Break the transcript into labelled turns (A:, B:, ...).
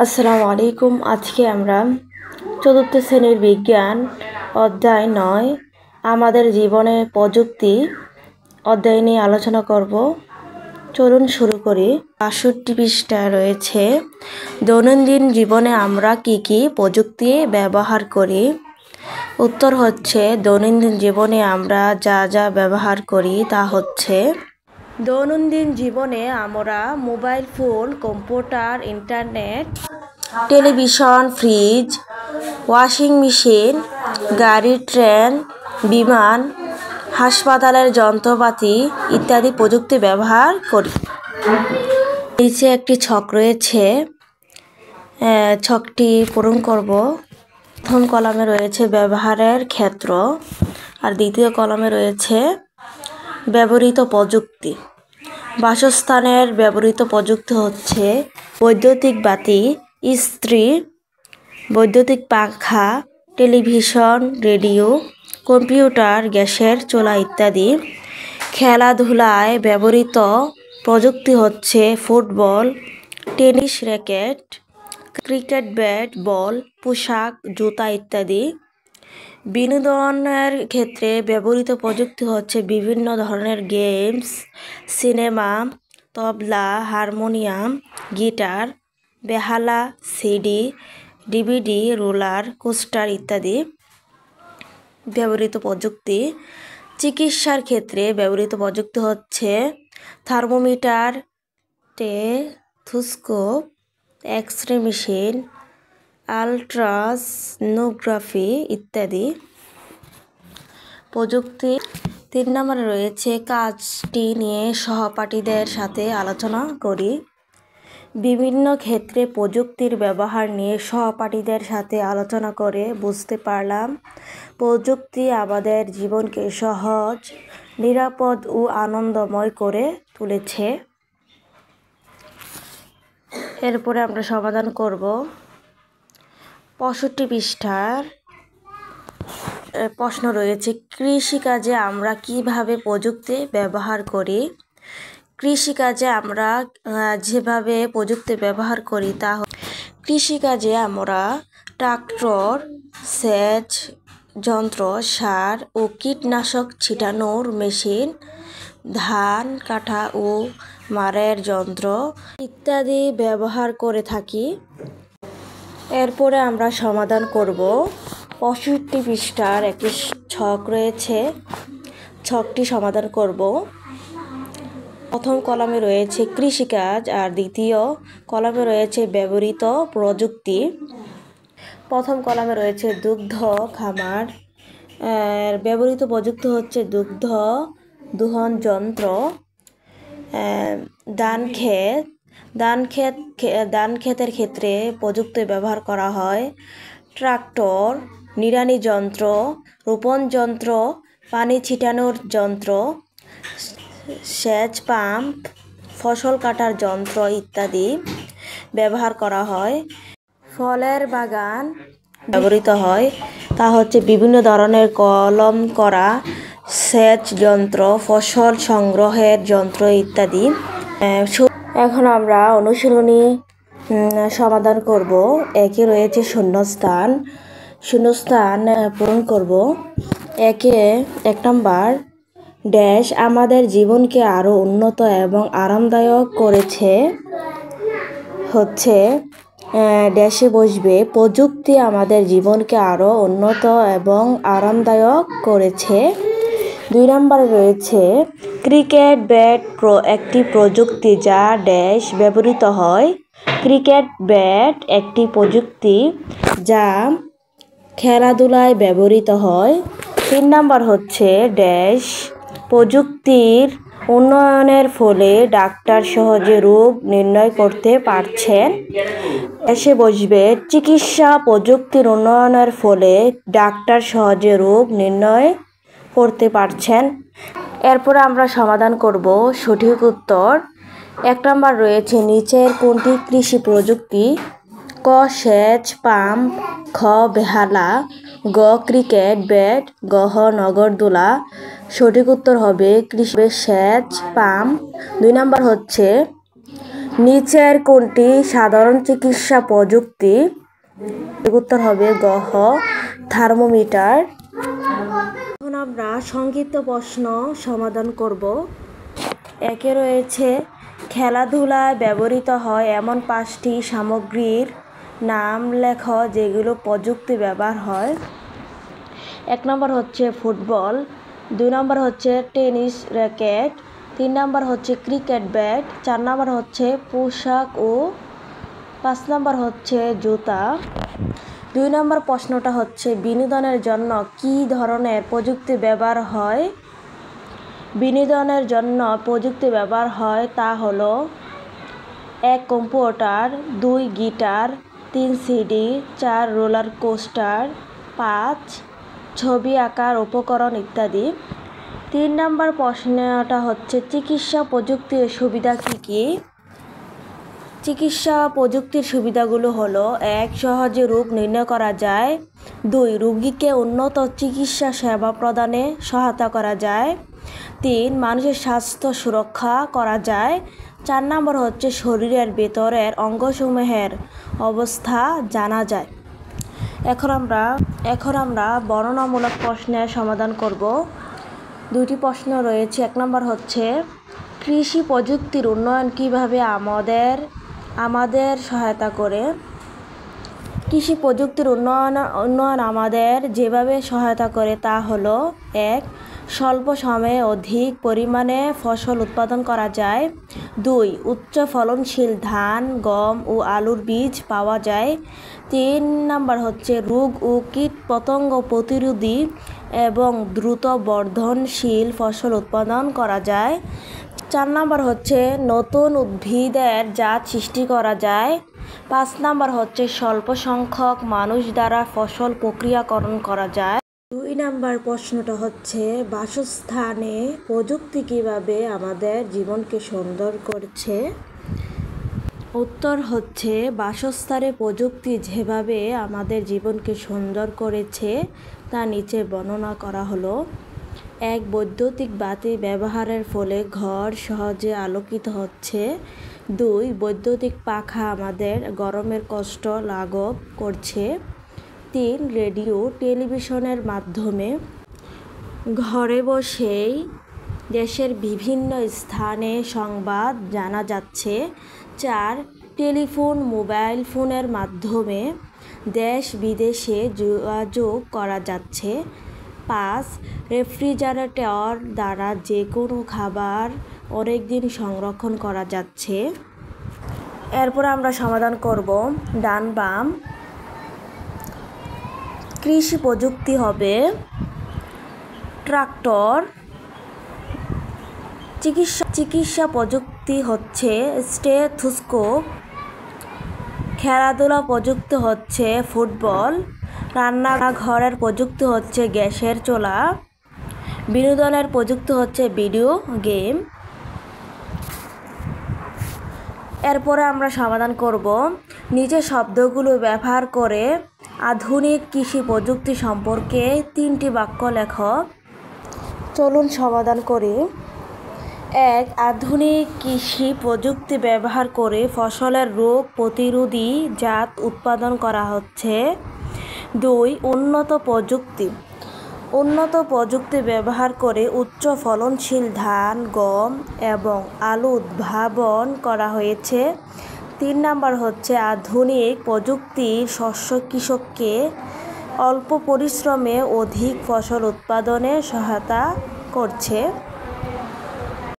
A: আসসালামু আলাইকুম। আজকে আমরা চতুর্থ শ্রেণীর বিজ্ঞান অধ্যায় 9 আমাদের জীবনে প্রযুক্তি অধ্যায় নিয়ে আলোচনা করব। চলুন শুরু করি। ৬২ পৃষ্ঠা রয়েছে দৈনন্দিন জীবনে আমরা কি প্রযুক্তি ব্যবহার করি। উত্তর হচ্ছে দৈনন্দিন জীবনে আমরা যা ব্যবহার করি তা হচ্ছে দৈনন্দিন জীবনে আমরা mobile phone, computer, internet, television, fridge, washing machine, গাড়ি, ট্রেন, বিমান, হাসপাতালের যন্ত্রপাতি ইত্যাদি প্রযুক্তি ব্যবহার করি। নিচে একটি ছক রয়েছে, ছকটি পূরণ করব। প্রথম কলামে রয়েছে ব্যবহারের ক্ষেত্র আর দ্বিতীয় কলামে রয়েছে ব্যবহৃত প্রযুক্তি। বাসস্থানের ব্যবহৃত প্রযুক্তি হচ্ছে বৈদ্যুতিক বাতি, ইস্ত্রি, বৈদ্যুতিক পাখা, টেলিভিশন, রেডিও, কম্পিউটার, গ্যাসের চুলা ইত্যাদি। খেলাধুলায় ব্যবহৃত প্রযুক্তি হচ্ছে football, tennis racket, cricket bat, ball, পোশাক, জুতা ইত্যাদি। বিনোদনের ক্ষেত্রে ব্যবহৃত প্রযুক্তি হচ্ছে বিভিন্ন ধরনের গেমস, সিনেমা, তবলা, হারমোনিয়াম, গিটার, বেহালা, সিডি, ডিভিডি, রোলার কোস্টার ইত্যাদি ব্যবহৃত প্রযুক্তি। চিকিৎসার ক্ষেত্রে ব্যবহৃত প্রযুক্তি হচ্ছে thermometer, stethoscope, X-ray machine, ultrasonography ইত্যাদি প্রযুক্তি। 3 নম্বরে রয়েছে কাজটি নিয়ে সহপাঠীদের সাথে আলোচনা করি। বিভিন্ন ক্ষেত্রে প্রযুক্তির ব্যবহার নিয়ে সহপাঠীদের সাথে আলোচনা করে বুঝতে পারলাম প্রযুক্তি আমাদের জীবনকে সহজ, নিরাপদ ও আনন্দময় করে তুলেছে। এরপরে আমরা সমাধান করব। 65 পৃষ্ঠার প্রশ্ন রয়েছে কৃষিকাজে আমরা কিভাবে প্রযুক্তি ব্যবহার করি। কৃষিকাজে আমরা যেভাবে প্রযুক্তি ব্যবহার করি তা কৃষিকাজে আমরা ট্রাক্টর, সেচ যন্ত্র, সার ও কীটনাশক ছিটানোর মেশিন, ধান কাটা ও মাড়াইয়ের যন্ত্র ইত্যাদি ব্যবহার করে থাকি। এরপরে আমরা সমাধান করব। 65 পৃষ্ঠার একটি ছক রয়েছে, ছকটি সমাধান করব। প্রথম কলামে রয়েছে কৃষিকাজ আর দ্বিতীয় কলামে রয়েছে ব্যবহৃত প্রযুক্তি। প্রথম কলামে রয়েছে দুগ্ধ খামার, ব্যবহৃত প্রযুক্তি হচ্ছে দুগ্ধ দোহন যন্ত্র। ধান ক্ষেতের ক্ষেত্রে প্রযুক্তি ব্যবহার করা হয় ট্রাক্টর, নিড়ানি যন্ত্র, রোপণ যন্ত্র, পানি ছিটানোর যন্ত্র, সেচ পাম্প, ফসল কাটার যন্ত্র ইত্যাদি ব্যবহার করা হয়। ফলের বাগান ব্যবহৃত হয় তা হচ্ছে বিভিন্ন ধরনের কলম করা সেচ যন্ত্র, ফসল সংগ্রহের যন্ত্র ইত্যাদি। এখন আমরা অনুশীলনী সমাধান করব। একে রয়েছে শূন্যস্থান পূরণ করব। 1 নম্বর ড্যাশ আমাদের জীবনকে আরও উন্নত এবং আরামদায়ক করেছে হচ্ছে ড্যাশে বসবে প্রযুক্তি আমাদের জীবনকে আরও উন্নত এবং আরামদায়ক করেছে। 2 নম্বরে রয়েছে ক্রিকেট ব্যাট একটি প্রযুক্তি যা ড্যাশ ব্যবহৃত হয়। ক্রিকেট ব্যাট একটি প্রযুক্তি যা খেলাধুলায় ব্যবহৃত হয়। 3 নম্বর হচ্ছে ড্যাশ প্রযুক্তির উন্নয়নের ফলে ডাক্তার সহজে রোগ নির্ণয় করতে পারছেন। এসে বসবে চিকিৎসা প্রযুক্তির উন্নয়নের ফলে ডাক্তার সহজে রোগ নির্ণয় করতে পারছেন। এরপরে আমরা সমাধান করব। সঠিক উত্তর 1 নম্বর রয়েছে নিচের কোনটি কৃষি প্রযুক্তি। ক সেচ পাম্প, খ বেহালা, গ ক্রিকেট ব্যাট, গ নগরদোলা। সঠিক উত্তর হবে কৃষি সেচ পাম্প। 2 নম্বর হচ্ছে নিচের কোনটি সাধারণ চিকিৎসা প্রযুক্তি? উত্তর হবে গহ থার্মোমিটার। এখন আমরা সংক্ষিপ্ত প্রশ্ন সমাধান করব। একে রয়েছে খেলাধুলায় ব্যবহৃত হয় এমন 5টি সামগ্রীর নাম লেখ যেগুলো প্রযুক্তি ব্যবহার হয়। 1 নম্বর হচ্ছে ফুটবল, 2 নম্বর হচ্ছে টেনিস র্যাকেট, 3 নম্বর হচ্ছে ক্রিকেট ব্যাট, 4 নম্বর হচ্ছে পোশাক ও 5 নম্বর হচ্ছে জুতা। 2 নম্বর প্রশ্নটা হচ্ছে বিনোদনের জন্য কী ধরনের প্রযুক্তি ব্যবহার হয়? বিনোদনের জন্য প্রযুক্তি ব্যবহার হয় তা হলো 1 computer, 2 guitar, 3 CD, 4 roller coaster, 5 ছবি আঁকার উপকরণ ইত্যাদি। 3 নম্বর প্রশ্নটা হচ্ছে চিকিৎসা প্রযুক্তির সুবিধা কী কী? চিকিৎসা প্রযুক্তির সুবিধাগুলো হলো 1 সহজে রোগ নির্ণয় করা যায়, 2 রোগীকে উন্নত চিকিৎসা সেবা প্রদানে সহায়তা করা যায়, 3 মানুষের স্বাস্থ্য সুরক্ষা করা যায়, 4 নম্বর হচ্ছে শরীরের ভেতরের অঙ্গসমূহের অবস্থা জানা যায়। এখন আমরা বর্ণনামূলক প্রশ্নের সমাধান করব। 2টি প্রশ্ন রয়েছে। 1 নম্বর হচ্ছে কৃষি প্রযুক্তির উন্নয়ন কিভাবে আমাদের সহায়তা করে? কৃষি প্রযুক্তির উন্নয়ন আমাদের যেভাবে সহায়তা করে তা হলো 1 স্বল্প সময়ে অধিক পরিমাণে ফসল উৎপাদন করা যায়, 2 উচ্চ ফলনশীল ধান, গম ও আলুর বীজ পাওয়া যায়, 3 নম্বর হচ্ছে রোগ ও কীটপতঙ্গ প্রতিরোধী এবং দ্রুত বর্ধনশীল ফসল উৎপাদন করা যায়, 4 নম্বর হচ্ছে নতুন উদ্ভিদের জাত সৃষ্টি করা যায়, 5 নম্বর হচ্ছে স্বল্প সংখ্যক মানুষ দ্বারা ফসল প্রক্রিয়াকরণ করা যায়। 2 নম্বর প্রশ্নটা হচ্ছে বাসস্থানে প্রযুক্তি কিভাবে আমাদের জীবনকে সুন্দর করছে? উত্তর হচ্ছে বাসস্থানে প্রযুক্তি যেভাবে আমাদের জীবনকে সুন্দর করেছে তা নিচে বর্ণনা করা হলো। 1 বৈদ্যুতিক বাতি ব্যবহারের ফলে ঘর সহজে আলোকিত হচ্ছে, 2 বৈদ্যুতিক পাখা আমাদের গরমের কষ্ট লাঘব করছে, 3 রেডিও টেলিভিশনের মাধ্যমে ঘরে বসেই দেশের বিভিন্ন স্থানে সংবাদ জানা যাচ্ছে, 4 টেলিফোন মোবাইল ফোনের মাধ্যমে দেশ বিদেশে যোগাযোগ করা যাচ্ছে, 5 রেফ্রিজারেটর দ্বারা যে কোনো খাবার অনেক দিন সংরক্ষণ করা যাচ্ছে। এরপর আমরা সমাধান করব ডান বাম। কৃষি প্রযুক্তি হবে ট্রাক্টর, চিকিৎসা প্রযুক্তি হচ্ছে স্টেথোস্কোপ, খেলাধুলা প্রযুক্তি হচ্ছে ফুটবল, রান্নাঘরের প্রযুক্তি হচ্ছে গ্যাসের চুলা, বিনোদনের প্রযুক্তি হচ্ছে ভিডিও গেম। এরপরে আমরা সমাধান করব নিচের শব্দগুলো ব্যবহার করে আধুনিক কৃষি প্রযুক্তি সম্পর্কে 3টি বাক্য লেখ। চলুন সমাধান করি। 1 আধুনিক কৃষি প্রযুক্তি ব্যবহার করে ফসলের রোগ প্রতিরোধী জাত উৎপাদন করা হচ্ছে। 2 উন্নত প্রযুক্তি ব্যবহার করে উচ্চ ফলনশীল ধান, গম এবং আলু উদ্ভাবন করা হয়েছে। 3 নম্বর হচ্ছে আধুনিক প্রযুক্তি কৃষককে অল্প পরিশ্রমে অধিক ফসল উৎপাদনে সহায়তা করছে।